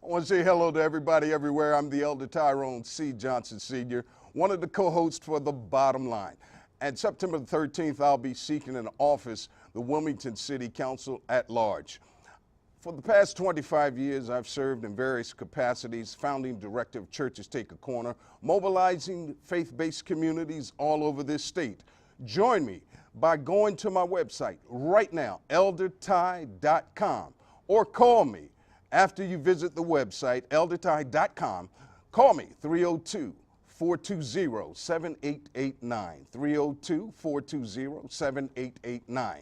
I want to say hello to everybody everywhere. I'm the Elder Tyrone C. Johnson Sr., one of the co-hosts for The Bottom Line. And September the 13th, I'll be seeking an office, the Wilmington City Council at large. For the past 25 years, I've served in various capacities, founding director of Churches Take a Corner, mobilizing faith-based communities all over this state. Join me by going to my website right now, elderty.com, or call me after you visit the website, elderty.com. Call me, 302-420-7889, 302-420-7889.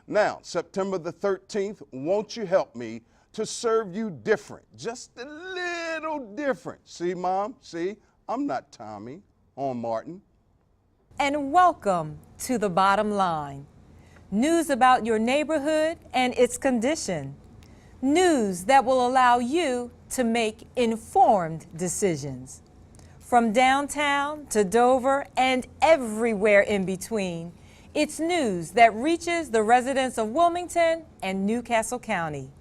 Now, September the 13th, won't you help me to serve you different, just a little different? See, Mom, see, I'm not Tommy on Martin. And welcome to The Bottom Line. News about your neighborhood and its condition. News that will allow you to make informed decisions. From downtown to Dover and everywhere in between, it's news that reaches the residents of Wilmington and Newcastle County.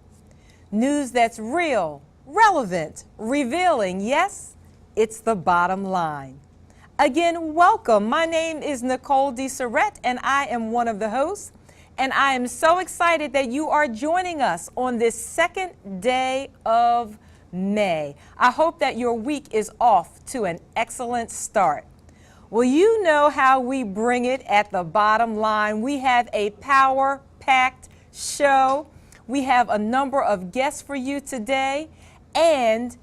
News that's real, relevant, revealing. Yes, it's The Bottom Line. Again, welcome. My name is Nicole DeSarette, and I am one of the hosts. And I am so excited that you are joining us on this second day of May. I hope that your week is off to an excellent start. Well, you know how we bring it at The Bottom Line. We have a power-packed show. We have a number of guests for you today, and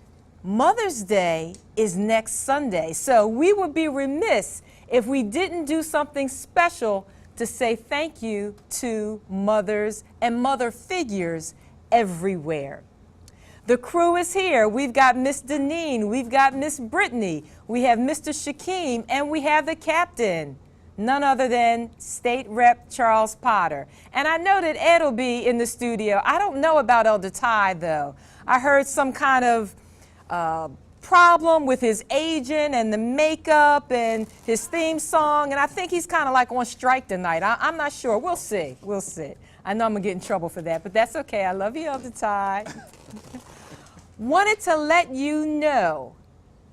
Mother's Day is next Sunday. So we would be remiss if we didn't do something special to say thank you to mothers and mother figures everywhere. The crew is here. We've got Miss Deneen, we've got Miss Brittany, we have Mr. Shakeem, and we have the captain, none other than State Rep Charles Potter. And I know that Ed will be in the studio. I don't know about Elder Ty, though. I heard some kind of problem with his agent and the makeup and his theme song, and I think he's kind of like on strike tonight. I'm not sure. We'll see. We'll see. I know I'm going to get in trouble for that, but that's okay. I love you, Elder Ty. Wanted to let you know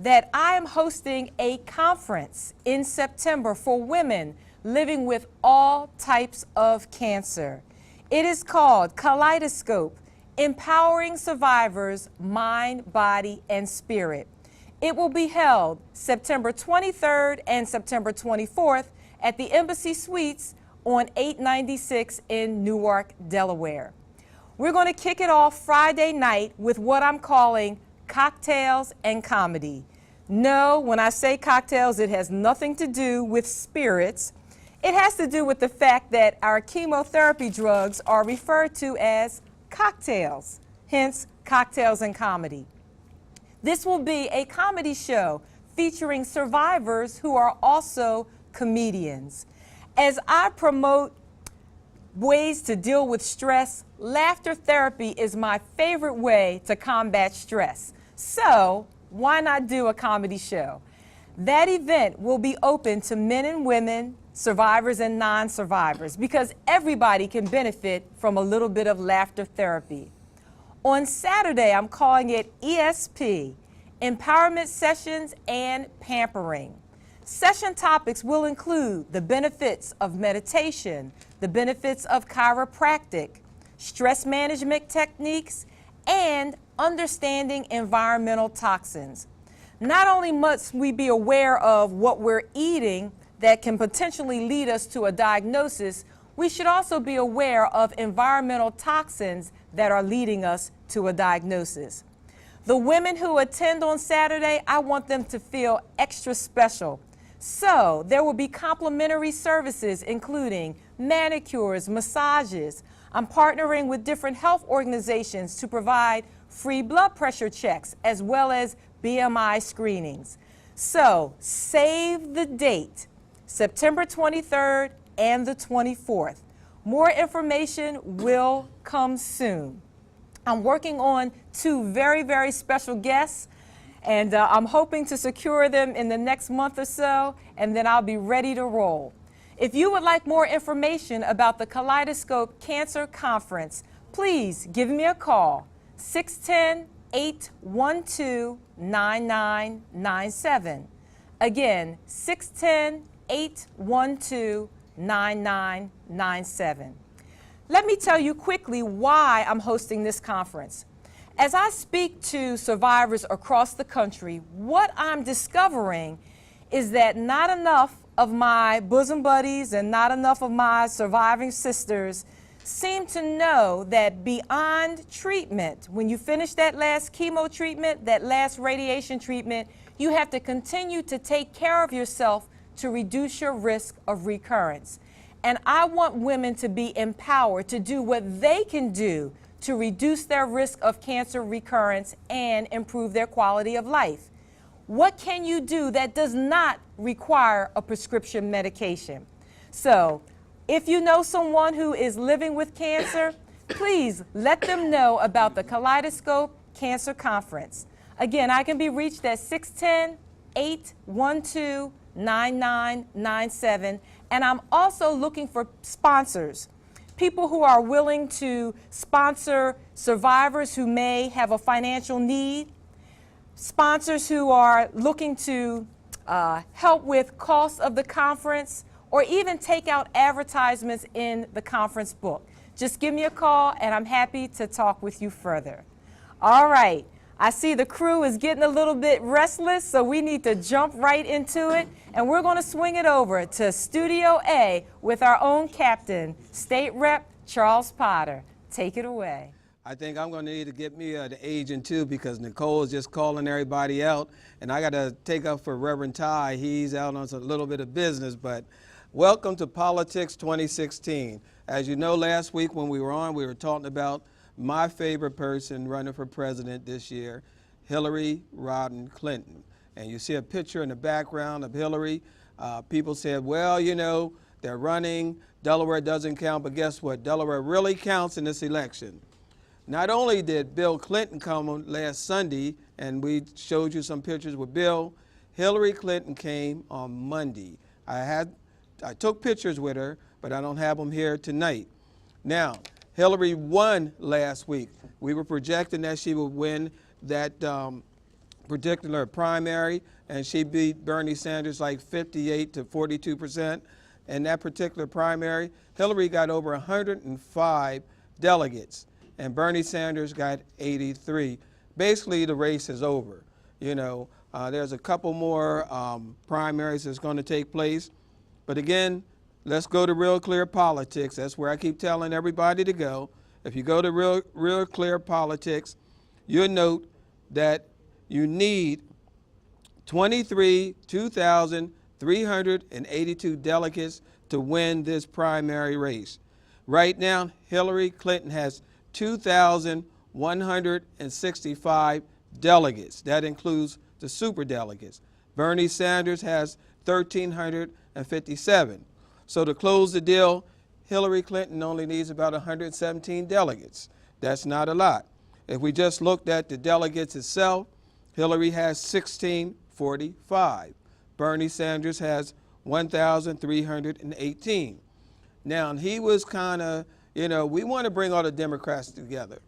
that I am hosting a conference in September for women living with all types of cancer. It is called Kaleidoscope: Empowering Survivors, Mind, Body, and Spirit. It will be held September 23rd and September 24th at the Embassy Suites on 896 in Newark, Delaware. We're going to kick it off Friday night with what I'm calling cocktails and comedy. No, when I say cocktails, it has nothing to do with spirits. It has to do with the fact that our chemotherapy drugs are referred to as cocktails, hence cocktails and comedy. This will be a comedy show featuring survivors who are also comedians. As I promote ways to deal with stress, laughter therapy is my favorite way to combat stress. So why not do a comedy show? That event will be open to men and women, survivors and non-survivors, because everybody can benefit from a little bit of laughter therapy. On Saturday, I'm calling it ESP, Empowerment Sessions and Pampering. Session topics will include the benefits of meditation, the benefits of chiropractic, stress management techniques, and understanding environmental toxins. Not only must we be aware of what we're eating that can potentially lead us to a diagnosis, we should also be aware of environmental toxins that are leading us to a diagnosis. The women who attend on Saturday, I want them to feel extra special. So there will be complimentary services including manicures, massages. I'm partnering with different health organizations to provide free blood pressure checks as well as BMI screenings. So save the date, September 23rd and the 24th. More information will come soon. I'm working on two very, very special guests, and I'm hoping to secure them in the next month or so, and then I'll be ready to roll. If you would like more information about the Kaleidoscope Cancer Conference, please give me a call, 610-812-9997. Again, 610-812-9997. Let me tell you quickly why I'm hosting this conference. As I speak to survivors across the country, what I'm discovering is that not enough of my bosom buddies and not enough of my surviving sisters seem to know that beyond treatment, when you finish that last chemo treatment, that last radiation treatment, you have to continue to take care of yourself to reduce your risk of recurrence. And I want women to be empowered to do what they can do to reduce their risk of cancer recurrence and improve their quality of life. What can you do that does not require a prescription medication? So, if you know someone who is living with cancer, please let them know about the Kaleidoscope Cancer Conference. Again, I can be reached at 610-812-9997, and I'm also looking for sponsors, people who are willing to sponsor survivors who may have a financial need, sponsors who are looking to help with costs of the conference, or even take out advertisements in the conference book. Just give me a call and I'm happy to talk with you further. All right, I see the crew is getting a little bit restless, so we need to jump right into it, and we're going to swing it over to Studio A with our own captain, State Rep Charles Potter. Take it away. I think I'm going to need to get me an agent too, because Nicole is just calling everybody out, and I got to take up for Reverend Ty. He's out on a little bit of business, but welcome to Politics 2016. As you know, last week when we were on, we were talking about my favorite person running for president this year, Hillary Rodham Clinton. And you see a picture in the background of Hillary. People said, well, you know, they're running, Delaware doesn't count, but guess what? Delaware really counts in this election. Not only did Bill Clinton come last Sunday, and we showed you some pictures with Bill, Hillary Clinton came on Monday. I took pictures with her, but I don't have them here tonight. Now, Hillary won last week. We were projecting that she would win that particular primary, and she beat Bernie Sanders like 58 to 42%. In that particular primary, Hillary got over 105 delegates, and Bernie Sanders got 83. Basically, the race is over. You know, there's a couple more primaries that's going to take place. But again, let's go to Real Clear Politics. That's where I keep telling everybody to go. If you go to Real Clear Politics, you'll note that you need 2,382 delegates to win this primary race. Right now, Hillary Clinton has 2,165 delegates. That includes the superdelegates. Bernie Sanders has 1,357. So to close the deal, Hillary Clinton only needs about 117 delegates. That's not a lot. If we just looked at the delegates itself, Hillary has 1,645. Bernie Sanders has 1,318. Now, he was kind of, you know, we want to bring all the Democrats together.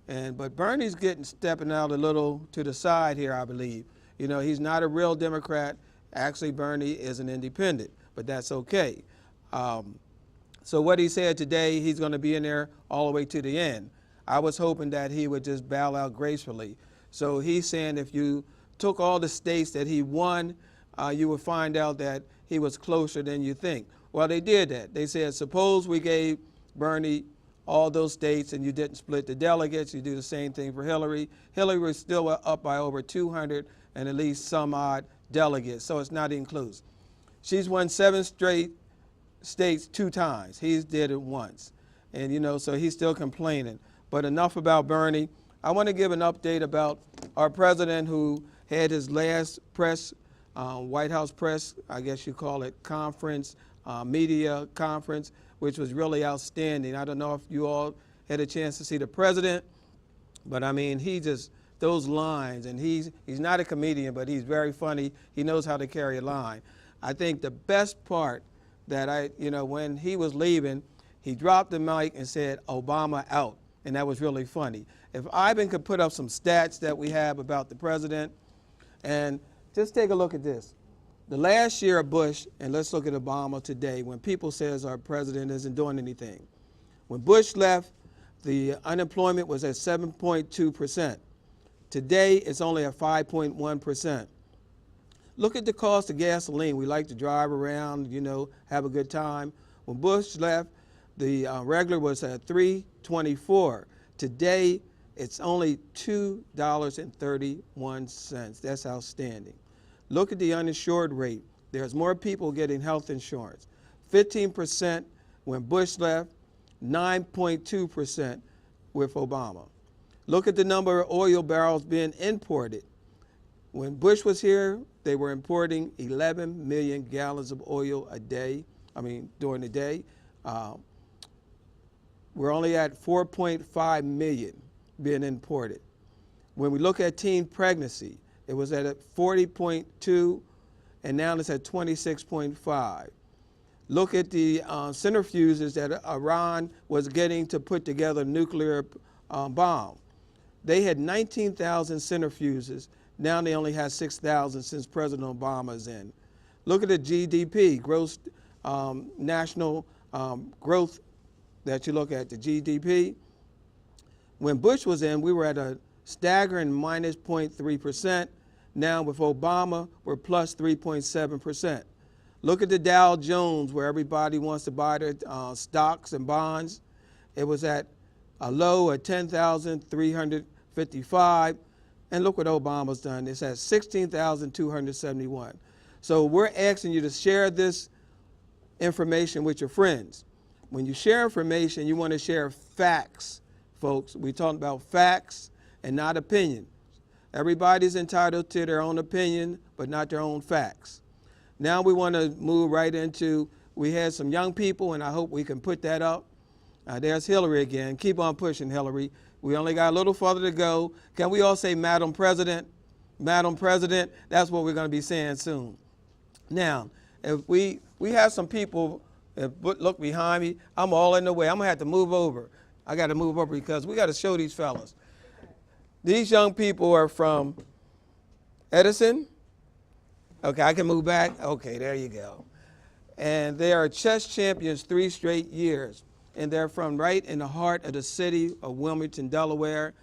But Bernie's stepping out a little to the side here, I believe. You know, he's not a real Democrat. Actually, Bernie is an independent, but that's okay. So what he said today, he's going to be in there all the way to the end. I was hoping that he would just bow out gracefully. So he's saying if you took all the states that he won, you would find out that he was closer than you think. Well, they did that. They said, suppose we gave Bernie all those states and you didn't split the delegates, you do the same thing for Hillary. Hillary was still up by over 200 and at least some odd delegates, so it's not inclusive. She's won 7 straight states 2 times. He's did it once. And, you know, so he's still complaining. But enough about Bernie. I want to give an update about our president who had his last press, White House press, I guess you call it, conference, media conference, which was really outstanding. I don't know if you all had a chance to see the president, but I mean, he just, those lines, and he's not a comedian, but he's very funny. He knows how to carry a line. I think the best part that when he was leaving, he dropped the mic and said, Obama out. and that was really funny. If Ivan could put up some stats that we have about the president, and just take a look at this. The last year of Bush, and let's look at Obama today, when people says our president isn't doing anything. When Bush left, the unemployment was at 7.2%. Today, it's only at 5.1%. Look at the cost of gasoline. We like to drive around, you know, have a good time. When Bush left, the regular was at $3.24. Today, it's only $2.31. That's outstanding. Look at the uninsured rate. There's more people getting health insurance. 15% when Bush left, 9.2% with Obama. Look at the number of oil barrels being imported. When Bush was here, they were importing 11 million gallons of oil a day, during the day. We're only at 4.5 million being imported. When we look at teen pregnancy, it was at 40.2, and now it's at 26.5. Look at the centrifuges that Iran was getting to put together a nuclear bomb. They had 19,000 centrifuges. Now they only have 6,000 since President Obama's in. Look at the GDP, gross national growth that you look at, the GDP. When Bush was in, we were at a staggering minus 0.3%. Now with Obama, we're plus 3.7%. Look at the Dow Jones, where everybody wants to buy their stocks and bonds. It was at a low of 10,355. And look what Obama's done. It's at 16,271. So we're asking you to share this information with your friends. When you share information, you want to share facts, folks. We're talking about facts and not opinion. Everybody's entitled to their own opinion, but not their own facts. Now we want to move right into, we had some young people, and I hope we can put that up. There's Hillary again. Keep on pushing, Hillary. We only got a little further to go. Can we all say Madam President? Madam President, that's what we're going to be saying soon. Now, if we have some people, look behind me, I'm all in the way. I'm going to have to move over. I got to move over because we got to show these fellas. These young people are from Edison. Okay, I can move back. Okay, there you go. And they are chess champions 3 straight years. And they're from right in the heart of the city of Wilmington, Delaware.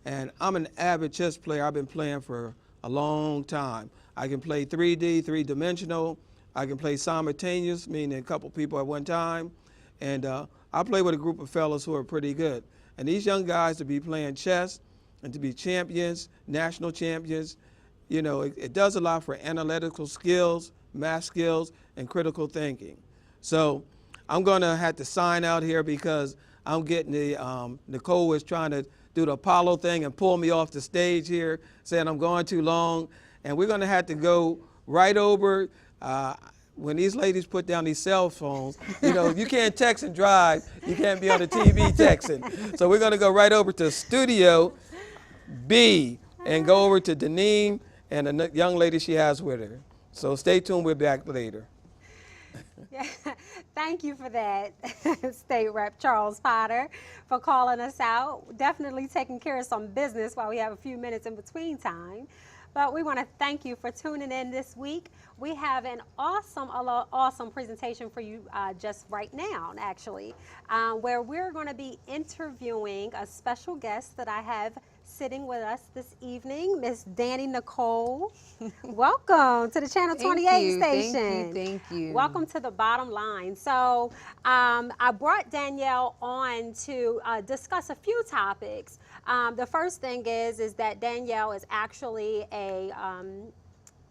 And I'm an avid chess player. I've been playing for a long time. I can play 3D, three-dimensional. I can play simultaneous, meaning a couple people at one time. And I play with a group of fellows who are pretty good. And these young guys to be playing chess and to be champions, national champions, you know, it does a lot for analytical skills, math skills, and critical thinking. So I'm going to have to sign out here because I'm getting the, Nicole is trying to do the Apollo thing and pull me off the stage here, saying I'm going too long. And we're going to have to go right over, when these ladies put down these cell phones, you know, you can't text and drive, you can't be on the TV texting. So we're going to go right over to Studio B and go over to Deneen and the young lady she has with her. So stay tuned, we'll be back later. Yeah, thank you for that, State Rep Charles Potter, for calling us out. Definitely taking care of some business while we have a few minutes in between time. But we want to thank you for tuning in this week. We have an awesome presentation for you just right now, actually, where we're going to be interviewing a special guest that I have sitting with us this evening, Miss Danny Nicole. Welcome to the Channel 28 station. Thank you. Welcome to the Bottom Line. So I brought Danielle on to discuss a few topics. The first thing is that Danielle is actually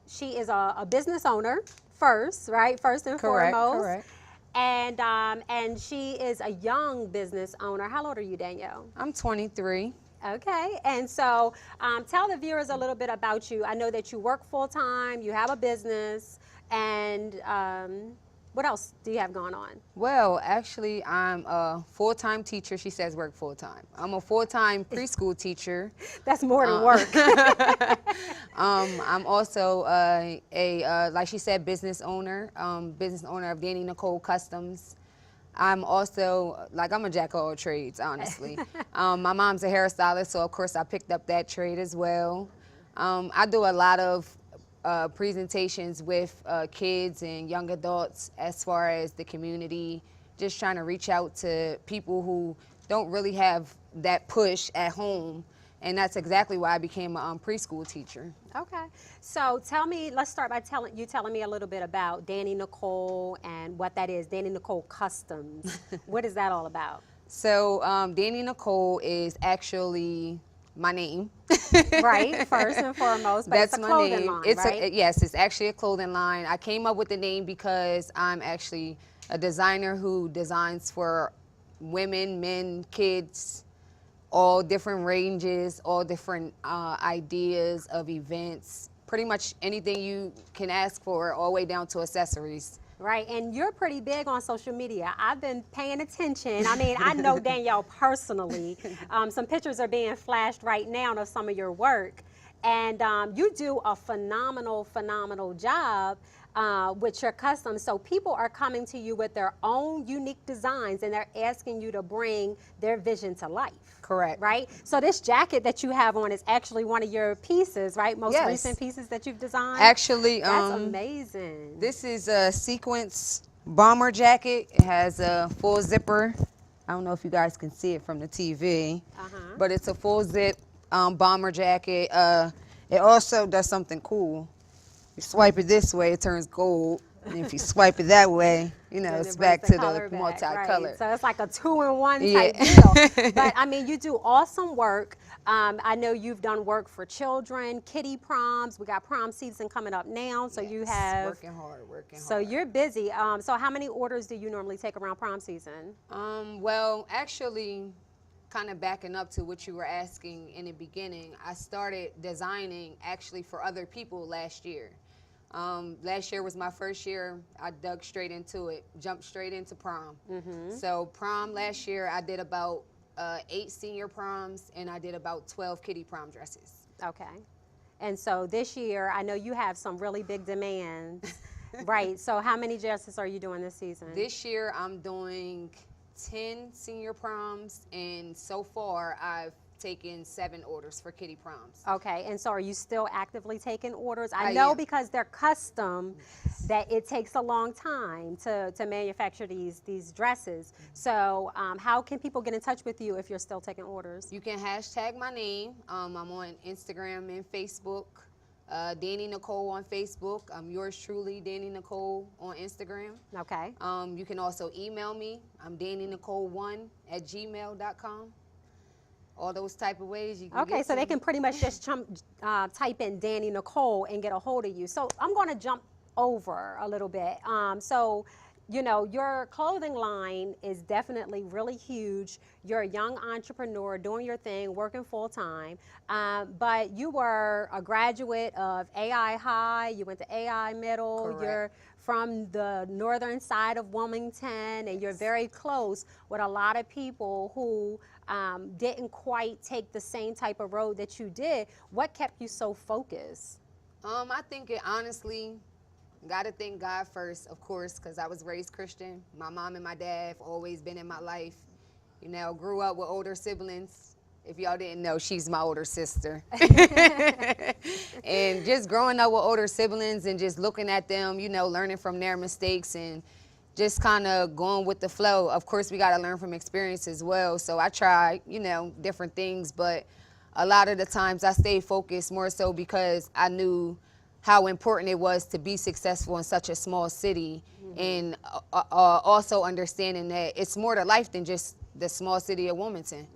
she is a business owner first, right? First and foremost. Correct. And she is a young business owner. How old are you, Danielle? I'm 23. Okay, and so tell the viewers a little bit about you. I know that you work full-time, you have a business, and what else do you have going on? Well, actually, I'm a full-time teacher. She says work full-time. I'm a full-time preschool teacher. That's more than work. I'm also like she said, business owner of Danny Nicole Customs. I'm also, like, I'm a jack of all trades, honestly. My mom's a hairstylist, so of course I picked up that trade as well. I do a lot of presentations with kids and young adults as far as the community, just trying to reach out to people who don't really have that push at home. And that's exactly why I became a preschool teacher. Okay. So tell me, let's start by telling me a little bit about Danny Nicole and what that is, Danny Nicole Customs. What is that all about? So Danny Nicole is actually my name. Right, first and foremost, but That's it's a my clothing name. line, It's right? yes, it's actually a clothing line. I came up with the name because I'm actually a designer who designs for women, men, kids, all different ranges, all different ideas of events, pretty much anything you can ask for, all the way down to accessories. Right, and you're pretty big on social media. I've been paying attention. I mean, I know Danielle personally. Some pictures are being flashed right now of some of your work. And you do a phenomenal job with your customs. So people are coming to you with their own unique designs and they're asking you to bring their vision to life. Correct. Right? So this jacket that you have on is actually one of your pieces, right? Most Yes. recent pieces that you've designed? Actually, That's amazing. this is a sequence bomber jacket. It has a full zipper. I don't know if you guys can see it from the TV, but it's a full zip bomber jacket. It also does something cool. You swipe it this way, it turns gold. And if you swipe it that way, you know, Then it's it back brings to color the back, multicolored. right. So it's like a 2-in-1 Yeah. type deal. But I mean, you do awesome work. I know you've done work for children, kiddie proms. We got prom season coming up now, so you Yes, have. working hard. So you're busy. So how many orders do you normally take around prom season? Well, actually, kind of backing up to what you were asking in the beginning, I started designing actually for other people last year. Last year was my first year. I dug straight into it, jumped straight into prom. So prom last year, I did about 8 senior proms, and I did about 12 kiddie prom dresses. Okay. And so this year, I know you have some really big demands. Right. So how many dresses are you doing this season? This year, I'm doing 10 senior proms, and so far, I've taken 7 orders for kiddie proms. Okay, and so are you still actively taking orders? I I know am. because they're custom that it takes a long time to manufacture these dresses. So how can people get in touch with you if you're still taking orders? You can hashtag my name. I'm on Instagram and Facebook. Danny Nicole on Facebook. I'm yours truly, Danny Nicole on Instagram. Okay. You can also email me. I'm DannyNicole1@gmail.com. All those type of ways you can Okay, get so to they me. can pretty much just type in Danny Nicole and get a hold of you. So I'm going to jump over a little bit. So, you know, your clothing line is definitely really huge. You're a young entrepreneur doing your thing, working full time. But you were a graduate of AI High. You went to AI Middle. Correct. You're from the northern side of Wilmington, and you're very close with a lot of people who didn't quite take the same type of road that you did. What kept you so focused? I think it honestly, gotta thank God first, of course, because I was raised Christian. My mom and my dad have always been in my life. You know, grew up with older siblings. If y'all didn't know, she's my older sister. And just growing up with older siblings and just looking at them, you know, learning from their mistakes and just kind of going with the flow. Of course, we got to learn from experience as well. So I tried, you know, different things, but a lot of the times I stayed focused more so because I knew how important it was to be successful in such a small city, and also understanding that it's more to life than just the small city of Wilmington.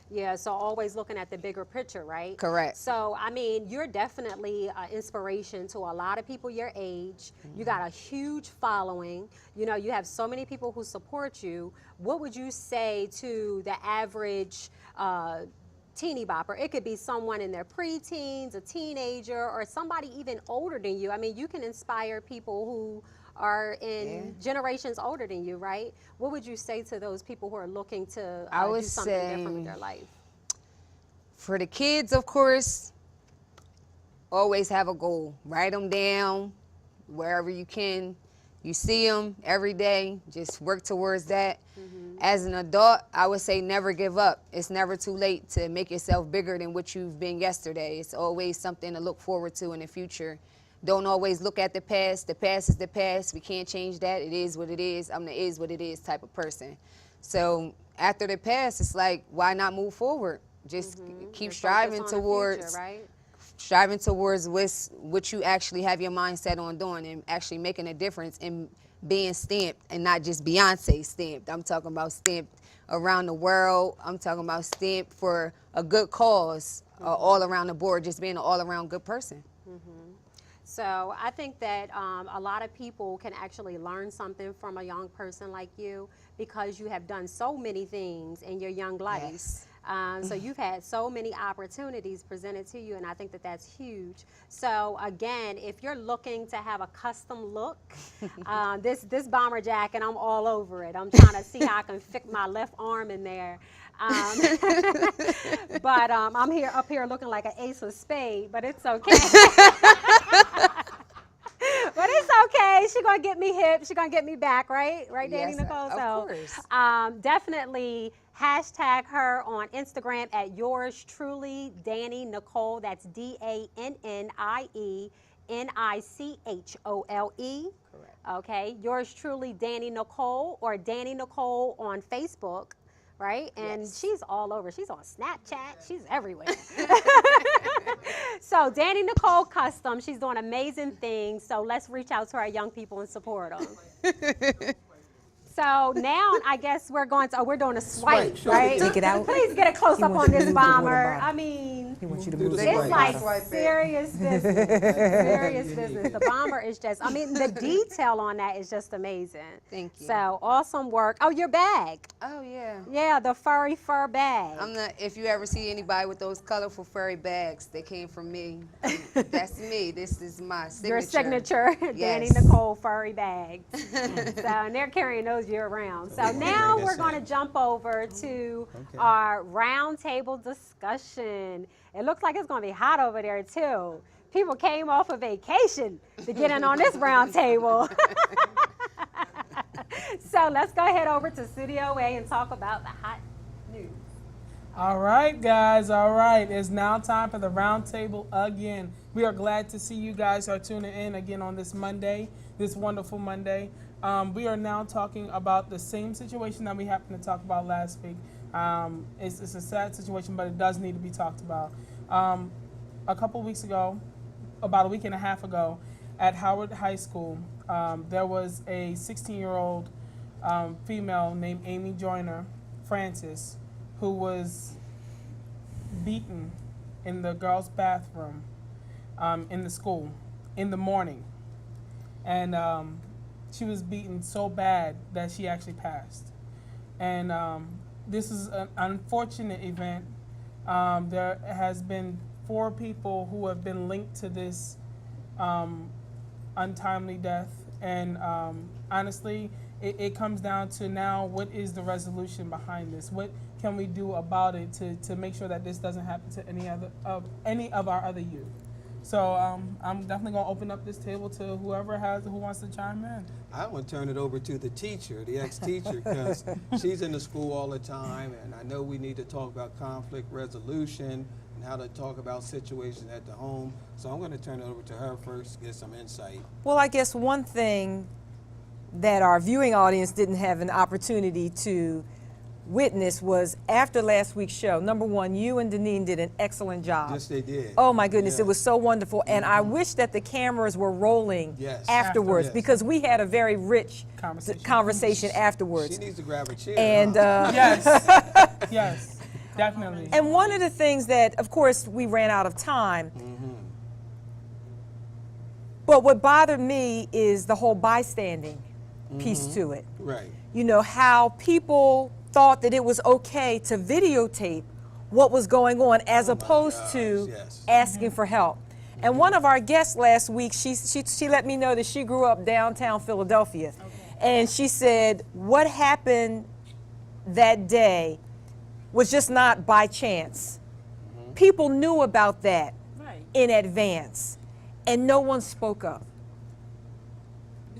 Yeah, so always looking at the bigger picture, right? Correct. So, I mean, you're definitely an inspiration to a lot of people your age. You got a huge following. You know, you have so many people who support you. What would you say to the average teeny bopper? It could be someone in their preteens, a teenager, or somebody even older than you. I mean, you can inspire people who are in generations older than you, right? What would you say to those people who are looking to I do would something different with say, their life? for the kids, of course, always have a goal. Write them down wherever you can. You see them every day, just work towards that. As an adult, I would say never give up. It's never too late to make yourself bigger than what you've been yesterday. It's always something to look forward to in the future. Don't always look at the past. The past is the past. We can't change that. It is what it is. I'm the is what it is type of person. So after the past, it's like, why not move forward? Just keep striving towards striving towards what you actually have your mindset on doing and actually making a difference in being stamped and not just Beyonce stamped. I'm talking about stamped around the world. I'm talking about stamped for a good cause, all around the board, just being an all-around good person. So I think that a lot of people can actually learn something from a young person like you because you have done so many things in your young life. Yes. So you've had so many opportunities presented to you, and I think that that's huge. So again, if you're looking to have a custom look, this bomber jacket, I'm all over it. I'm trying to see how I can fit my left arm in there. But I'm up here looking like an ace of spades, but it's okay. But it's okay. She's gonna get me hip. She's gonna get me back, right? Right, Danny Yes, Nicole? of course. Definitely hashtag her on Instagram at yours truly, Danny Nicole. That's DANNIE NICHOLE. Correct. Okay, yours truly, Danny Nicole, or Danny Nicole on Facebook. Right? And Yes. she's all over. She's on Snapchat. She's everywhere. So Danny Nicole Custom, she's doing amazing things. So let's reach out to our young people and support them. So now I guess we're going to, we're doing a swipe, right? Take it out. Please get a close He up wants on you to this move the water bomber. bottle. I mean, He wants you to Do move the the swipe. it's water like bottle. serious business. Serious business. The bomber is just, I mean, the detail on that is just amazing. Thank you. So awesome work. Oh, your bag. Oh, yeah. Yeah, the furry fur bag. I'm not, if you ever see anybody with those colorful furry bags, they came from me. That's me. This is my signature. Your signature, Danny Yes. Nicole furry bags. So, and they're carrying those year round. So now bring we're this going to in. jump over to our roundtable discussion. It looks like it's going to be hot over there too. People came off a vacation to get in on this round table. So let's go ahead over to Studio A and talk about the hot news. All right, guys. All right. It's now time for the roundtable again. We are glad to see you guys are tuning in again on this Monday, this wonderful Monday. We are now talking about the same situation that we happened to talk about last week. It's a sad situation, but it does need to be talked about. A couple weeks ago, about a week and a half ago, at Howard High School, there was a 16-year-old female named Amy Joyner Francis, who was beaten in the girls' bathroom in the school in the morning. And she was beaten so bad that she actually passed. And this is an unfortunate event. There has been 4 people who have been linked to this untimely death. And honestly, it comes down to now, what is the resolution behind this? What can we do about it to make sure that this doesn't happen to any of our other youth? So I'm definitely gonna open up this table to who wants to chime in. I want to turn it over to the teacher, the ex-teacher, because she's in the school all the time, and I know we need to talk about conflict resolution and how to talk about situations at the home. So I'm going to turn it over to her first to get some insight. Well, I guess one thing that our viewing audience didn't have an opportunity to witness was after last week's show. Number one, you and Deneen did an excellent job. Yes, they did. Oh my goodness, Yeah. it was so wonderful. And I wish that the cameras were rolling Yes. afterwards, Yes. because we had a very rich Conversation. afterwards. She needs to grab a chair. And Yes, yes, definitely. and one of the things that, of course, we ran out of time. But what bothered me is the whole bystanding piece to it. Right. You know, how people thought that it was okay to videotape what was going on as opposed to yes. asking for help. And one of our guests last week, she let me know that she grew up downtown Philadelphia. And she said what happened that day was just not by chance. People knew about that in advance, and no one spoke up.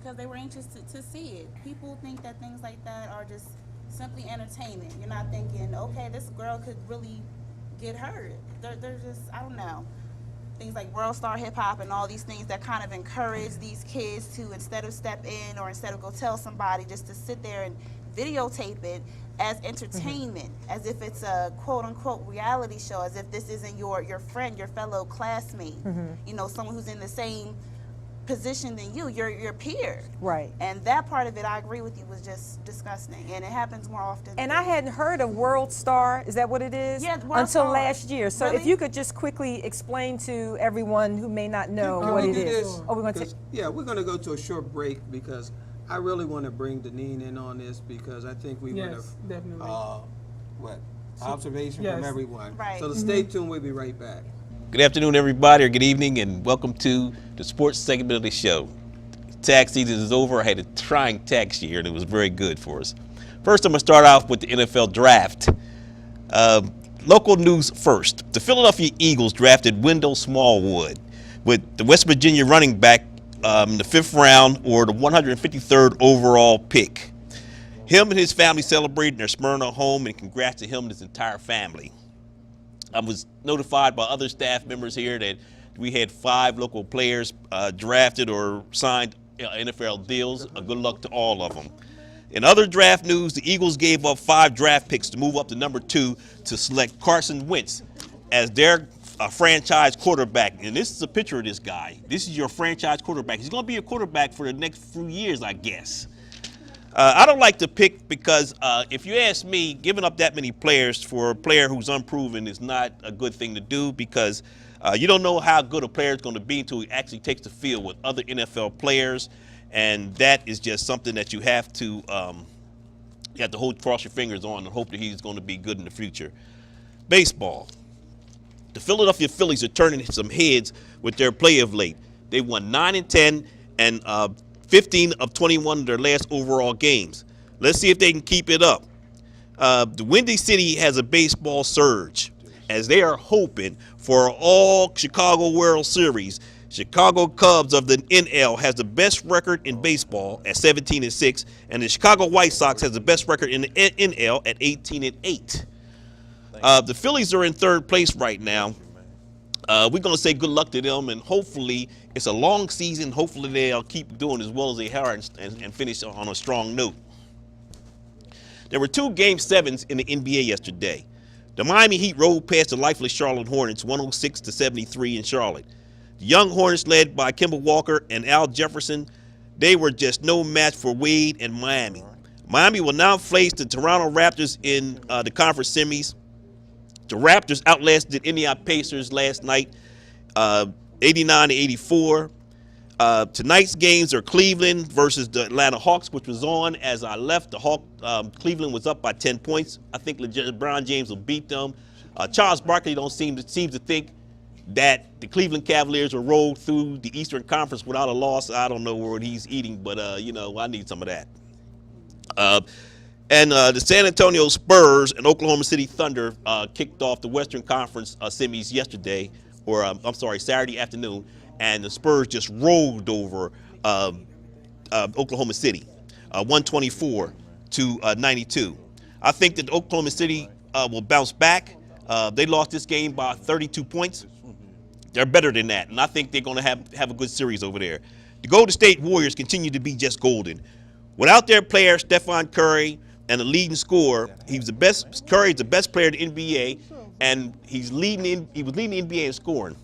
because they were anxious to see it. People think that things like that are just simply entertainment. You're not thinking, okay, this girl could really get hurt. They're just, I don't know, things like World Star Hip Hop and all these things that kind of encourage these kids to, instead of step in or instead of go tell somebody, just to sit there and videotape it as entertainment, as if it's a quote-unquote reality show, as if this isn't your friend, your fellow classmate, you know, someone who's in the same position than you, your peer. Right. And that part of it, I agree with you, was just disgusting, and it happens more often. And I hadn't heard of World Star, is that what it is? Yeah, World until Star. last year. So if Really? you could just quickly explain to everyone who may not know Can what we it do is. this? Oh, we're going to 'Cause, yeah, we're going to go to a short break because I really want to bring Deneen in on this because I think we would have Yes, definitely. observation Yes. from everyone. Right. So stay tuned. We'll be right back. Good afternoon, everybody, or good evening, and welcome to the sports segment of the show. Tax season is over. I had a trying tax year, and it was very good for us. First, I'm going to start off with the NFL draft. Local news first. The Philadelphia Eagles drafted Wendell Smallwood with the West Virginia running back in the 5th round, or the 153rd overall pick. Him and his family celebrated their Smyrna home, and congrats to him and his entire family. I was notified by other staff members here that we had 5 local players drafted or signed NFL deals. Good luck to all of them. In other draft news, the Eagles gave up 5 draft picks to move up to number 2 to select Carson Wentz as their franchise quarterback. And this is a picture of this guy. This is your franchise quarterback. He's going to be a quarterback for the next few years, I guess. I don't like to pick because if you ask me, giving up that many players for a player who's unproven is not a good thing to do because you don't know how good a player is going to be until he actually takes the field with other NFL players, and that is just something that you have to cross your fingers on and hope that he's going to be good in the future. Baseball. The Philadelphia Phillies are turning some heads with their play of late. They won 9-10 and 15 of 21 of their last overall games. Let's see if they can keep it up. The Windy City has a baseball surge as they are hoping for all Chicago World Series. Chicago Cubs of the NL has the best record in baseball at 17-6, and the Chicago White Sox has the best record in the NL at 18-8. The Phillies are in 3rd place right now. We're going to say good luck to them, and hopefully it's a long season. Hopefully they'll keep doing as well as they are and finish on a strong note. There were 2 Game 7s in the NBA yesterday. The Miami Heat rolled past the lifeless Charlotte Hornets 106-73 in Charlotte. The young Hornets, led by Kemba Walker and Al Jefferson, they were just no match for Wade and Miami. Miami will now face the Toronto Raptors in the conference semis. The Raptors outlasted Indiana Pacers last night, 89-84. Tonight's games are Cleveland versus the Atlanta Hawks, which was on as I left. Cleveland was up by 10 points. I think LeBron James will beat them. Charles Barkley seems to think that the Cleveland Cavaliers will roll through the Eastern Conference without a loss. I don't know what he's eating, but I need some of that. And the San Antonio Spurs and Oklahoma City Thunder kicked off the Western Conference semis yesterday, or Saturday afternoon, and the Spurs just rolled over Oklahoma City, 124-92. I think that Oklahoma City will bounce back. They lost this game by 32 points. They're better than that, and I think they're going to have a good series over there. The Golden State Warriors continue to be just golden. Without their player, Stephen Curry, and the leading scorer, Curry's the best player in the NBA, and he was leading the NBA in scoring.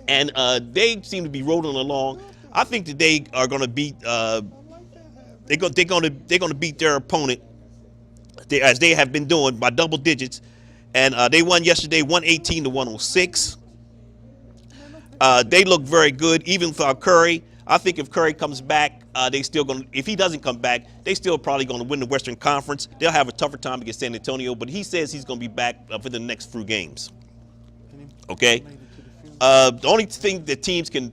And they seem to be rolling along. I think that they are going to beat. They're going to beat their opponent, as they have been doing, by double digits. And they won yesterday, 118-106. They look very good, even without Curry. I think if Curry comes back, if he doesn't come back, they still probably going to win the Western Conference. They'll have a tougher time against San Antonio, but he says he's going to be back for the next few games. Okay? The only thing that teams can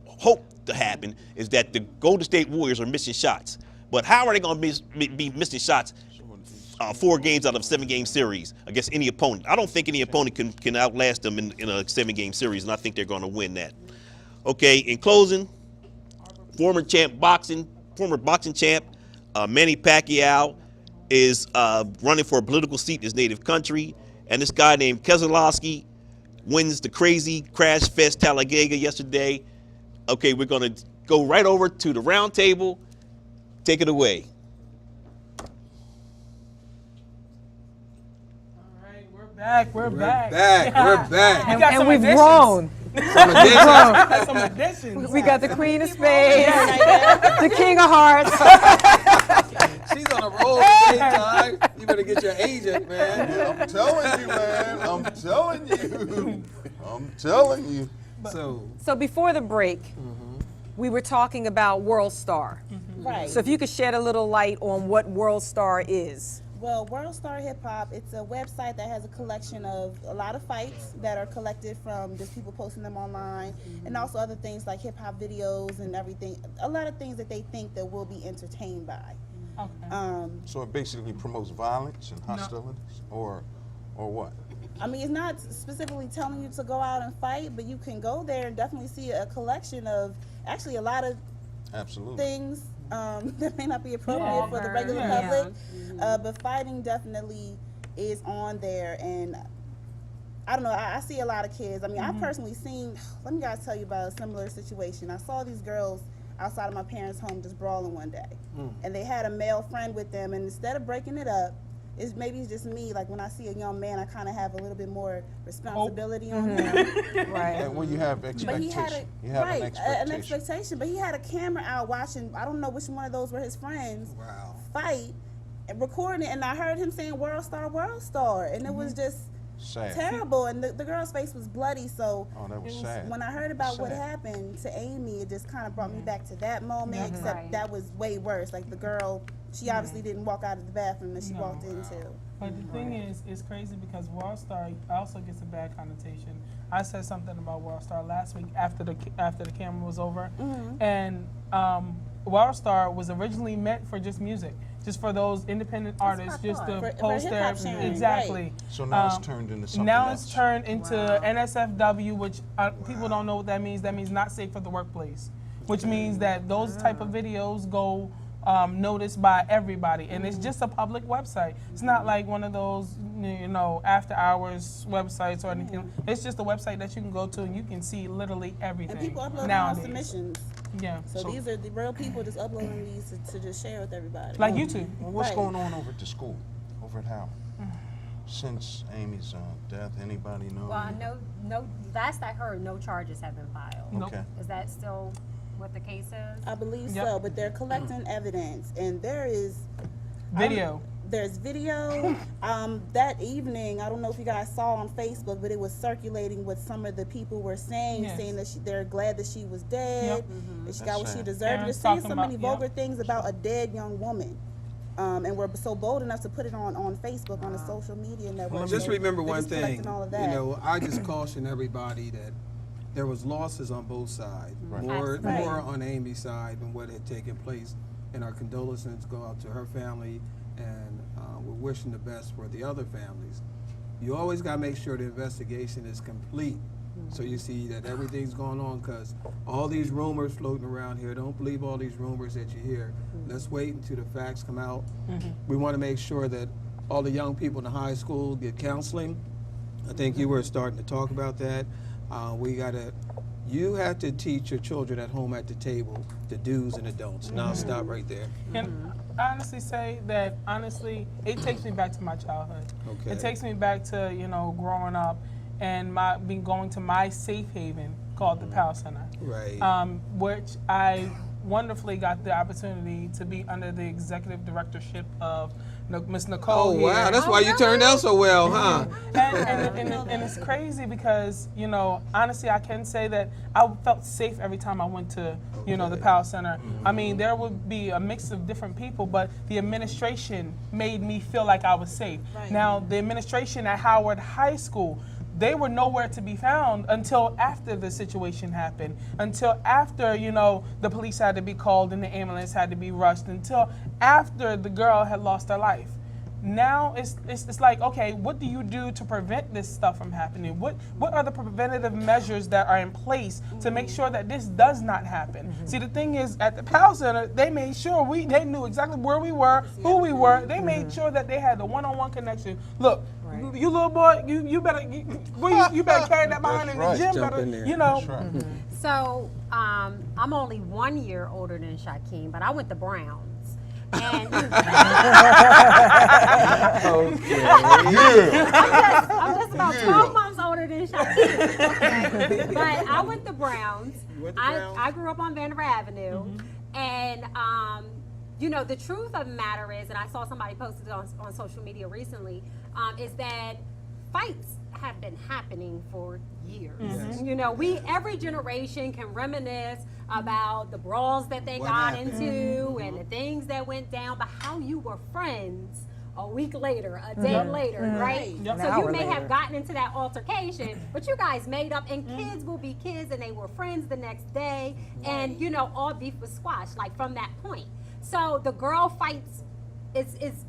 hope to happen is that the Golden State Warriors are missing shots. But how are they going to be missing shots 4 games out of a 7-game series against any opponent? I don't think any opponent can outlast them in a 7-game series, and I think they're going to win that. Okay, in closing, former boxing champ, Manny Pacquiao, is running for a political seat in his native country. And this guy named Keselowski wins the Crazy Crash Fest Talladega yesterday. Okay, we're going to go right over to the round table. Take it away. All right, we're back. We're back. We're back. We got And some we've additions. grown. Got some additions. We got the Queen of Spades, the King of Hearts. She's on a roll today, Ty. You better get your agent, man. I'm telling you, man. I'm telling you. I'm telling you. So before the break, we were talking about World Star. Right. So if you could shed a little light on what World Star is. Well, World Star Hip Hop, it's a website that has a collection of a lot of fights that are collected from just people posting them online, and also other things like hip hop videos and everything. A lot of things that they think that we'll be entertained by. Okay. So it basically promotes violence and hostilities, or what? I mean, it's not specifically telling you to go out and fight, but you can go there and definitely see a collection of actually a lot of Absolutely. things that may not be appropriate for the regular public, but fighting definitely is on there. And I don't know, I see a lot of kids. I mean, I've personally seen, let me guys tell you about a similar situation. I saw these girls outside of my parents' home just brawling one day, and they had a male friend with them, and instead of breaking it up, maybe it's just me, like when I see a young man, I kind of have a little bit more responsibility on him. Right. And when you have But expectation, he had you have right, an an expectation. But he had a camera out watching. I don't know which one of those were his friends. Wow. Fight and recording it, and I heard him saying "World Star," and it was just Sad. terrible. And the girl's face was bloody. So Oh, that was sad. when I heard about what Sad. happened to Amy, it just kind of brought me back to that moment. Except that was way worse. Like the girl, she obviously didn't walk out of the bathroom that she walked into. But the thing is, it's crazy because World Star also gets a bad connotation. I said something about World Star last week after the camera was over, and World Star was originally meant for just music, just for those independent artists, just to For post their hip-hop sharing, exactly. So now it's turned into something Now else. it's turned into NSFW, which people don't know what that means. That means not safe for the workplace, which means that those type of videos go noticed by everybody, and it's just a public website. It's not like one of those, after hours websites or anything. It's just a website that you can go to and you can see literally everything. And people upload nowadays. submissions. Yeah, So these are the real people just uploading these to just share with everybody. like YouTube. Well, what's Right. going on over at the school, over at Howard? Since Amy's death, anybody know? Well, no. Last I heard, no charges have been filed. Nope. Okay. Is that still what the case is? I believe Yep. so, but they're collecting evidence, and there is Video. There's video. That evening, I don't know if you guys saw on Facebook, but it was circulating what some of the people were saying, Yes. saying that they're glad that she was dead, that she got That's what she sad. deserved. They're Parents saying so talking many about- vulgar things about a dead young woman. And we're so bold enough to put it on Facebook, on the social media network. Just remember They're one just collecting thing. all of that. I just caution everybody that there was losses on both sides. More Absolutely. on Amy's side than what had taken place. And our condolences go out to her family, and we're wishing the best for the other families. You always got to make sure the investigation is complete, so you see that everything's going on, because all these rumors floating around here, don't believe all these rumors that you hear. Let's wait until the facts come out. We want to make sure that all the young people in the high school get counseling. I think you were starting to talk about that. You have to teach your children at home at the table the do's and the don'ts. And I'll stop right there. Can I honestly say that, it takes me back to my childhood. Okay. It takes me back to, growing up and going to my safe haven called the Powell Center. Right. Which I wonderfully got the opportunity to be under the executive directorship of Miss Nicole. Oh, wow. here. That's why you turned out so well, huh? And it's crazy because, honestly, I can say that I felt safe every time I went to, the Powell Center. I mean, there would be a mix of different people, but the administration made me feel like I was safe. Right. Now, the administration at Howard High School, they were nowhere to be found until after the situation happened, until after, the police had to be called and the ambulance had to be rushed, until after the girl had lost her life. now it's like, okay, what do you do to prevent this stuff from happening? What are the preventative measures that are in place to make sure that this does not happen? See, the thing is, at the PAL Center, they made sure they knew exactly where we were, who we were. They made sure that they had the one-on-one connection. Look, you little boy, you better you better carry that behind in the That's gym. right. Jump Better, in there. you know. So I'm only 1 year older than Shaquem, but I went to Browns. And I'm just about 12 months older than Shaquem. Okay? But I went to Browns. went to Browns? I grew up on Vanderbilt Avenue. And, you know, the truth of the matter is, and I saw somebody posted it on social media recently, is that fights have been happening for years. Yes. You know, every generation can reminisce about the brawls that they What got happened? into and the things that went down, but how you were friends a week later, a day later, right? Yep. An So you hour may later. have gotten into that altercation, but you guys made up, and kids will be kids, and they were friends the next day, and you know, all beef was squashed, like from that point. So the girl fights is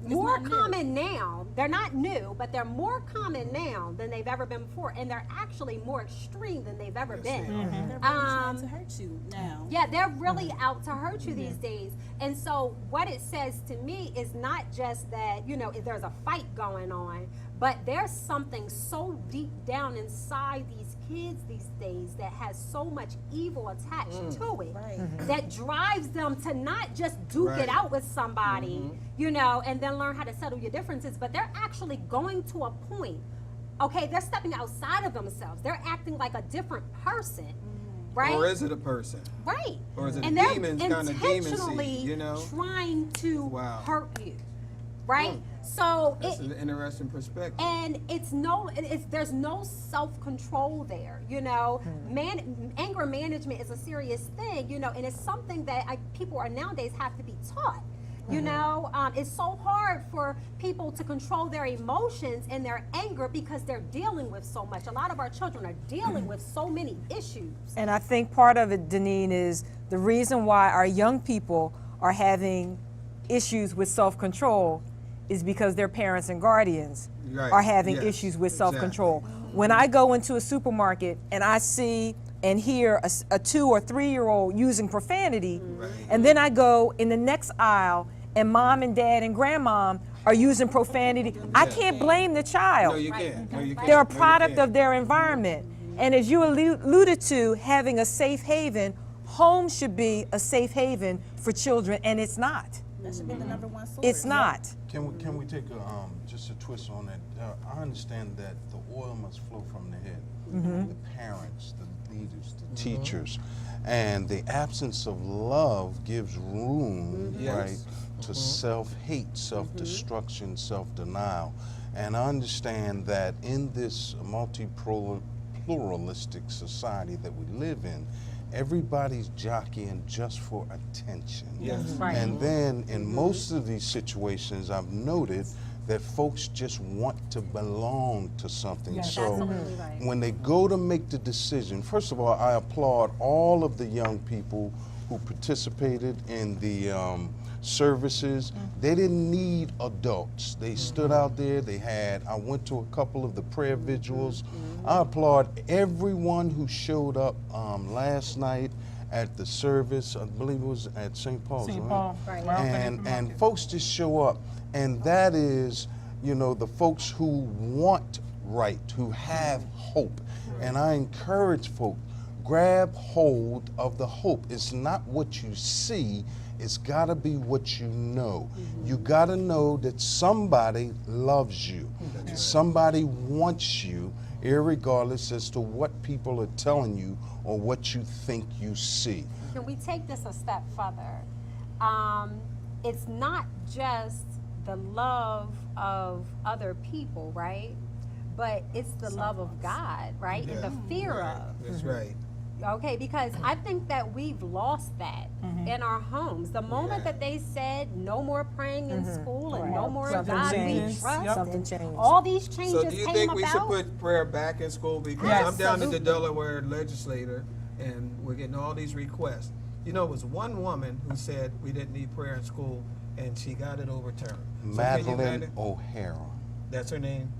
more not new. common now. They're not new, but they're more common now than they've ever been before, and they're actually more extreme than they've ever been. They're really trying to hurt you now. Yeah, they're really out to hurt you these days. And so what it says to me is not just that, you know, if there's a fight going on, but there's something so deep down inside these kids these days that has so much evil attached to it that drives them to not just duke Right. it out with somebody, you know, and then learn how to settle your differences, but they're actually going to a point, okay, they're stepping outside of themselves. They're acting like a different person, right? Or is it a person? Right. Or is it and a they're demons kind of demon intentionally seed, you know? trying to Wow. hurt you, right? So That's an interesting perspective. and there's no self-control there, you know. Anger management is a serious thing, you know, and it's something that people are nowadays have to be taught. You know, it's so hard for people to control their emotions and their anger because they're dealing with so much. A lot of our children are dealing with so many issues. And I think part of it, Deneen, is the reason why our young people are having issues with self-control is because their parents and guardians Right. are having Yes, issues with exactly. self-control. When I go into a supermarket and I see and hear a 2 or 3 year old using profanity, and then I go in the next aisle and mom and dad and grandmom are using profanity, I can't blame the child. No, you can't. No, you can't. They're a No, you product can't. of their environment. And as you alluded to, having a safe haven, home should be a safe haven for children, and it's not. That should be the number one source. It's not. Can we take just a twist on that? I understand that the oil must flow from the head. The parents, the leaders, the teachers, and the absence of love gives room, Yes. right, to self-hate, self-destruction, self-denial. And I understand that in this multi-pluralistic society that we live in, everybody's jockeying just for attention. Yes. Right. And then in most of these situations, I've noted that folks just want to belong to something. Yes. So Absolutely right. when they go to make the decision, first of all, I applaud all of the young people who participated in the services. They didn't need adults. They stood out there. I went to a couple of the prayer vigils. I applaud everyone who showed up last night at the service. I believe it was at St. Paul's, St. right? Paul. Right. And folks just show up, and that is, you know, the folks who want right, who have hope. And I encourage folk, grab hold of the hope. It's not what you see, it's got to be what you know. You got to know that somebody loves you, somebody wants you, irregardless as to what people are telling you or what you think you see. Can we take this a step further? It's not just the love of other people, right? But it's the love of God, right? And the fear Right. of. That's right. Okay, because I think that we've lost that in our homes. The moment that they said no more praying in school and no more Something God we changed. trust, Yep. Something changed. all these changes So do you came think about. we should put prayer back in school? Because Yes. I'm down at the Absolutely. Delaware legislature and we're getting all these requests. You know, it was one woman who said we didn't need prayer in school, and she got it overturned. So can you Madeline imagine? O'Hara. That's her name?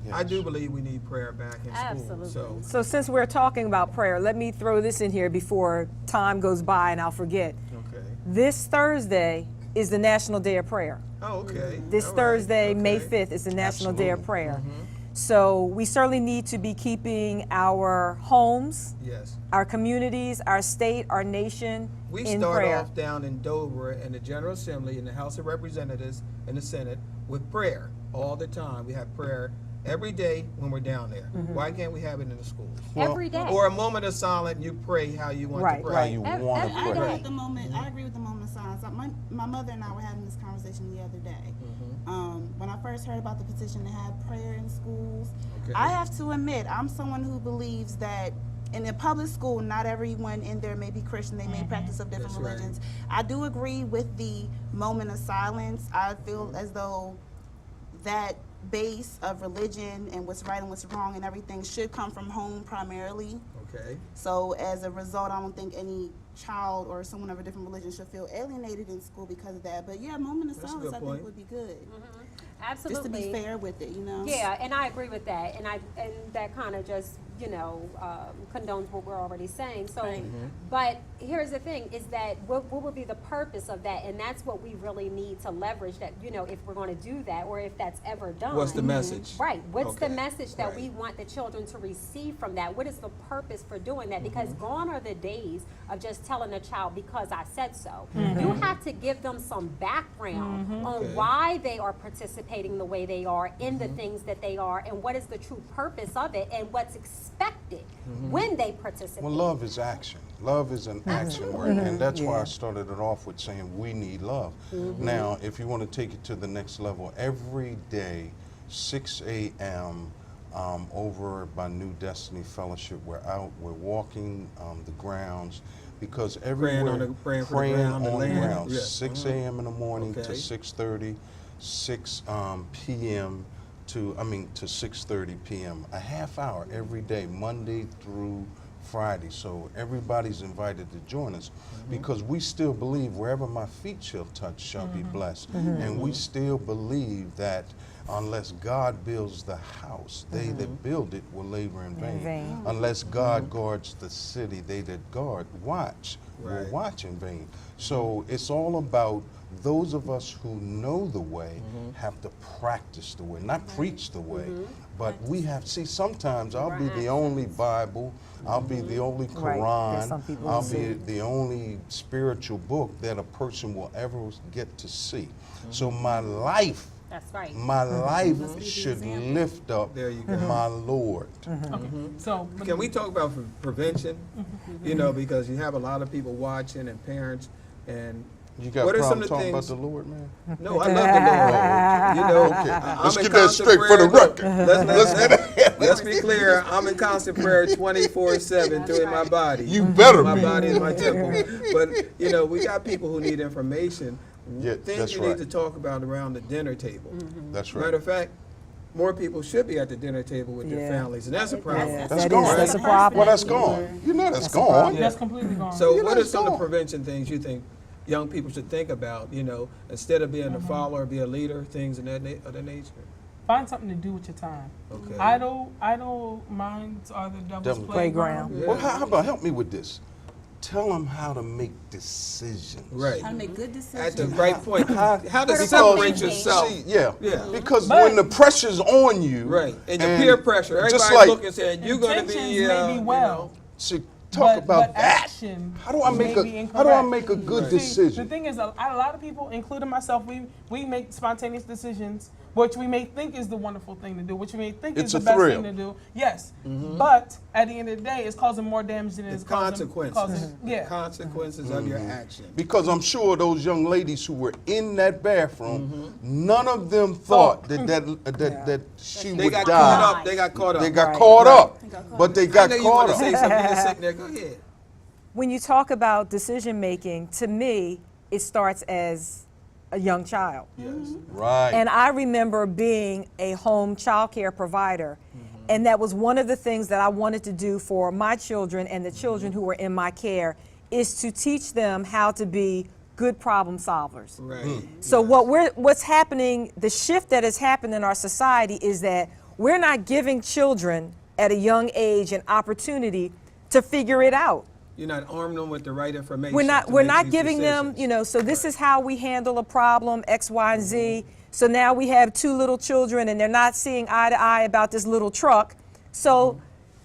Yes. I do believe we need prayer back in school. Absolutely. So since we're talking about prayer, let me throw this in here before time goes by and I'll forget. Okay. This Thursday is the National Day of Prayer. Oh, okay. This All right. Thursday, May Okay. 5th, is the National Day of Absolutely. Prayer. So we certainly need to be keeping our homes, Yes. our communities, our state, our nation We in start prayer. off down in Dover in the General Assembly, in the House of Representatives, and the Senate with prayer all the time. We have prayer every day when we're down there. Why can't we have it in the schools? Every day. Or a moment of silence, you pray how you want Right, to pray. How you Ev- want ev- to I agree pray. with the moment. I agree with the moment of silence. My mother and I were having this conversation the other day. When I first heard about the petition to have prayer in schools, Okay. I have to admit I'm someone who believes that in a public school, not everyone in there may be Christian. They may practice of different That's right. religions. I do agree with the moment of silence. I feel as though that base of religion and what's right and what's wrong and everything should come from home primarily. Okay. So as a result, I don't think any child or someone of a different religion should feel alienated in school because of that. But yeah, moment of That's a silence good I point. think would be good. Absolutely. Just to be fair with it, you know. Yeah, and I agree with that, and that kind of just condones what we're already saying. So, Right. but here's the thing: is that what would be the purpose of that? And that's what we really need to leverage. That if we're going to do that, or if that's ever done. What's the message? Right. What's the Okay. message that Right. we want the children to receive from that? What is the purpose for doing that? Because gone are the days of just telling a child because I said so. You have to give them some background on Okay. why they are participating the way they are in the things that they are, and what is the true purpose of it, and what's expected when they participate. Well, love is action. Love is an action word, and that's why I started it off with saying we need love. Now, if you want to take it to the next level, every day, 6 a.m., over by New Destiny Fellowship, we're out, we're walking the grounds, because everywhere, on the- praying for the ground, the on the land. ground, Yeah. 6 a.m. in the morning to Okay. 6:30, 6 p.m. to 6:30 p.m. A half hour every day, Monday through Friday. So everybody's invited to join us, because we still believe wherever my feet shall touch shall be blessed. And we still believe that unless God builds the house, they that build it will labor in vain. Unless God guards the city, they that watch will Right. watch in vain. So it's all about those of us who know the way have to practice the way, not preach the way, but we have, sometimes I'll be the only Bible, I'll be the only Right. There's some Quran, people I'll who be see. the only spiritual book that a person will ever get to see. So my life, That's right. my life should lift up There you go. my Lord. So Can we talk about prevention? Because you have a lot of people watching and parents, and You got what a are some problem of the talking about things? the Lord, man? No, I love the Lord. Okay. I'm Let's in get that constant straight for the prayer. record. Let's be clear. I'm in constant prayer 24/7 through my body. You better My be. body is my temple. But we got people who need information. Yeah, Things that's you right. need to talk about around the dinner table. That's Matter right. of fact, more people should be at the dinner table with their Yeah. families, and that's a problem. Yeah, That's that gone. is- that's a problem. Well, that's gone. You know that's a gone. problem. that's completely gone. So, Yeah, what are let's some of the go. prevention things you think young people should think about? Instead of being a follower, be a leader, things of that nature. Find something to do with your time. Okay. Idle minds are the devil's Devil's playground. playground. Yeah. Well, how about help me with this? Tell them how to make decisions. Right. How to make good At the decisions. right point. How to Critical separate thinking. yourself. See, yeah. Yeah. Because But- when the pressure's on you, Right. And the peer pressure. just Everybody's like, looking saying you're going to be. Intentions may be well, see, talk about but that. action How do I may make be a How do I incorrect. make a good See, decision? the thing is, a lot of people, including myself, we make spontaneous decisions, which we may think is the wonderful thing to do, which we may think It's is the a best thrill. thing to do. Yes, but at the end of the day, it's causing more damage than It's it's causing. consequences. Yeah. Consequences of your action. Because I'm sure those young ladies who were in that bathroom, none of them thought that she They would got die. caught up. They got caught up. They got Right. caught up, got but they I got know you caught want to up. say something. You're just sitting there. Go ahead. When you talk about decision making, to me, it starts as a young child. Yes. Right. And I remember being a home child care provider. And that was one of the things that I wanted to do for my children and the children who were in my care, is to teach them how to be good problem solvers. Right. So what's happening, the shift that has happened in our society is that we're not giving children at a young age an opportunity to figure it out. You're not arming them with the right information. We're to make not these giving them, decisions. so this is how we handle a problem, X, Y, and Z. So now we have 2 little children and they're not seeing eye to eye about this little truck. So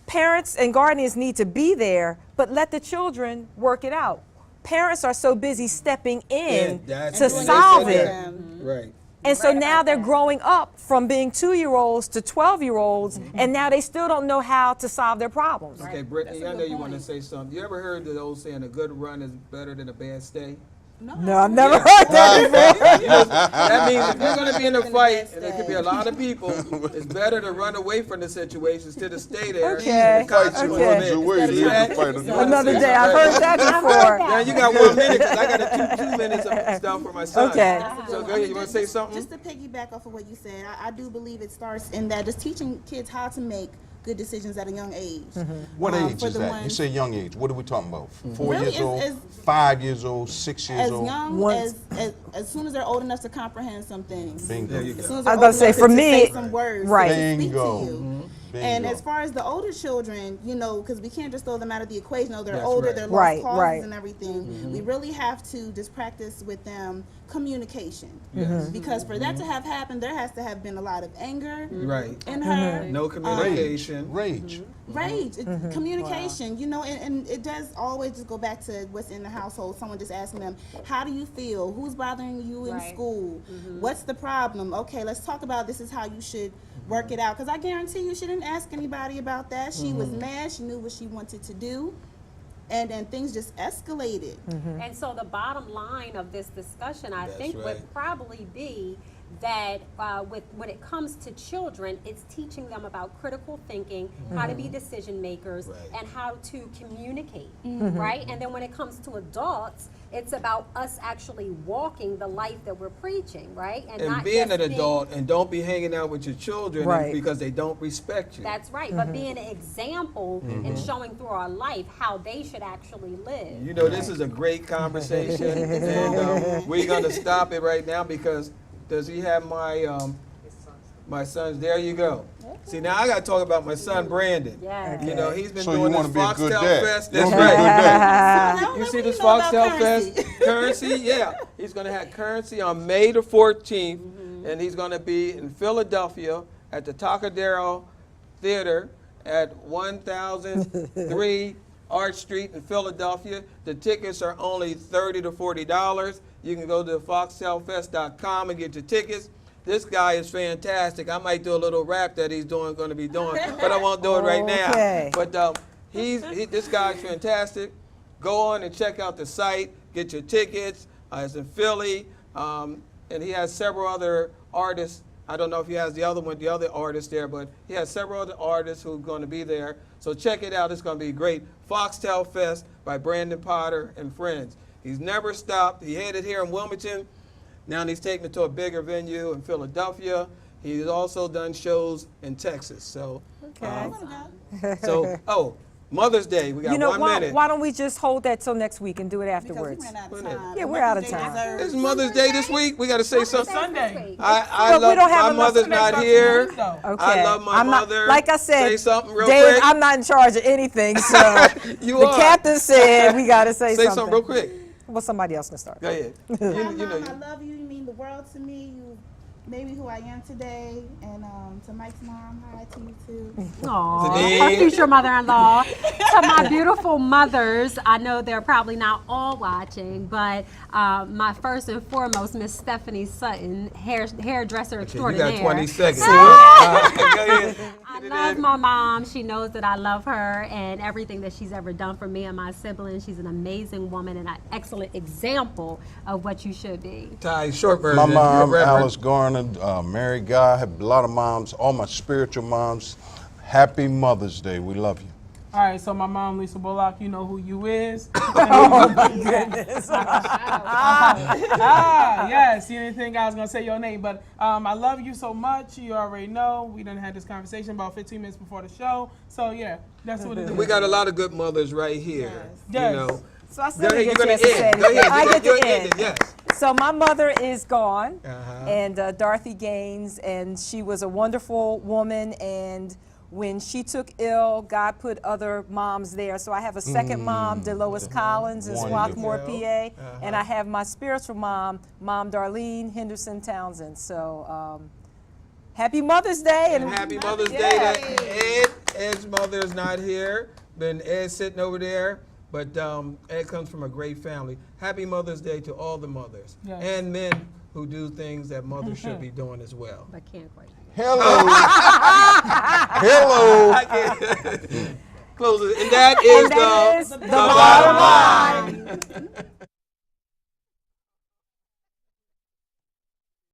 parents and guardians need to be there, but let the children work it out. Parents are so busy stepping in that's to what they solve said it. there. Right. And so now they're growing up from being 2-year-olds to 12-year-olds, and now they still don't know how to solve their problems. Okay, Brittany, I know you want to say something. You ever heard the old saying, a good run is better than a bad stay? No, I've never heard that before. That means if you're going to be in a fight, and there could be a lot of people, it's better to run away from the situation instead of stay there. Okay, and constantly okay. runs away. Away, See you that? can fight another Another day. day, I've heard that before. Now you got 1 minute because I got 2 minutes of stuff for my son. Okay. So go ahead. You want to say something? Just to piggyback off of what you said, I do believe it starts in that just teaching kids how to make good decisions at a young age. What age for is the that? You ones- say young age. What are we talking about? 4 Really, years old, as- 5 years old, 6 years As old? young as soon as they're old enough to comprehend some things. Bingo. There you As go. soon as I they're was about old to say, enough for to me- say some words, right. to speak Bingo. to you. Bingo. And as far as the older children, because we can't just throw them out of the equation. They're That's older, right. they're Right, lost causes right. and everything. We really have to just practice with them communication. Yes. Because for that to have happened, there has to have been a lot of anger Right. in her. No communication. Rage. Rage, communication, and it does always just go back to what's in the household. Someone just asking them, how do you feel? Who's bothering you in school? What's the problem? Okay, let's talk about this is how you should work it out. Because I guarantee you, she didn't ask anybody about that. She was mad. She knew what she wanted to do. And then things just escalated. And so the bottom line of this discussion, I think, right. would probably be that when it comes to children, it's teaching them about critical thinking, how to be decision makers, and how to communicate, right? And then when it comes to adults, it's about us actually walking the life that we're preaching, right? And not being just an adult and don't be hanging out with your children Right. because they don't respect you. That's right, but being an example and showing through our life how they should actually live. You know, this is a great conversation, and we're going to stop it right now because does he have my son's? There you go. See, now I got to talk about my son, Brandon. Yeah. You know, he's been So you doing wanna this be a good Foxtel dad. Fest. You That's wanna be a good right. dad. You see this Foxtel Fest currency? Yeah. He's going to have currency on May the 14th, and he's going to be in Philadelphia at the Tocadero Theater at 1003 Arch Street in Philadelphia. The tickets are only $30 to $40. You can go to foxtelfest.com and get your tickets. This guy is fantastic. I might do a little rap that he's going to be doing, but I won't do it right Okay. now. But this guy's fantastic. Go on and check out the site. Get your tickets. It's in Philly, and he has several other artists. I don't know if he has the other artists there, but he has several other artists who are going to be there. So check it out. It's going to be great. Foxtel Fest by Brandon Potter and friends. He's never stopped. He had it here in Wilmington. Now he's taking it to a bigger venue in Philadelphia. He's also done shows in Texas. So, Mother's Day. We got 1 minute. Why don't we just hold that till next week and do it afterwards? Because we ran out of Wouldn't it? time. Yeah, we're out of They time. deserve- It's Mother's Day this week. We got to say something. Sunday. I But we love don't have my enough mother's Sundays not left here. in the week, though. Okay. I love my I'm not, mother. like I said, Say something real Dave, quick. I'm not in charge of anything, so You the are. captain said we got to say Say something. something real quick. Well, somebody else can start. Go ahead. Hi, You know Mom, I you. love you. You mean the world to me. You made me who I am today. And to Mike's mom, hi to you too. Aww, Denise. her future mother-in-law. To my beautiful mothers, I know they're probably not all watching, but my first and foremost, Miss Stephanie Sutton, hairdresser You extraordinaire. got 20 seconds. Go ahead. I love my mom. She knows that I love her and everything that she's ever done for me and my siblings. She's an amazing woman and an excellent example of what you should be. Ty, short version. My You're mom, Reverend. Alice Garner, Mary Guy, have a lot of moms, all my spiritual moms. Happy Mother's Day. We love you. All right, so my mom, Lisa Bullock, you know who you is. Yes, you didn't think I was going to say your name, but I love you so much. You already know. We done had this conversation about 15 minutes before the show. So, yeah, that's what it is. We got a lot of good mothers right here. Yes. You know, So I still Go ahead, didn't you're get a chance to gonna say end. Go anything. ahead, I get you're to ending, end. yes. So my mother is gone, Uh-huh. and Dorothy Gaines, and she was a wonderful woman. And when she took ill, God put other moms there. So I have a second mom, Delois Collins in Swarthmore, PA, and I have my spiritual mom, Mom Darlene Henderson Townsend. So happy Mother's Day, And happy Mother's Day to Ed. Ed's mother is not here. Been Ed sitting over there, but Ed comes from a great family. Happy Mother's Day to all the mothers Yes. and men who do things that mothers should be doing as well. But can't quite. Hello. Hello. Close it. And that is that is the the bottom line.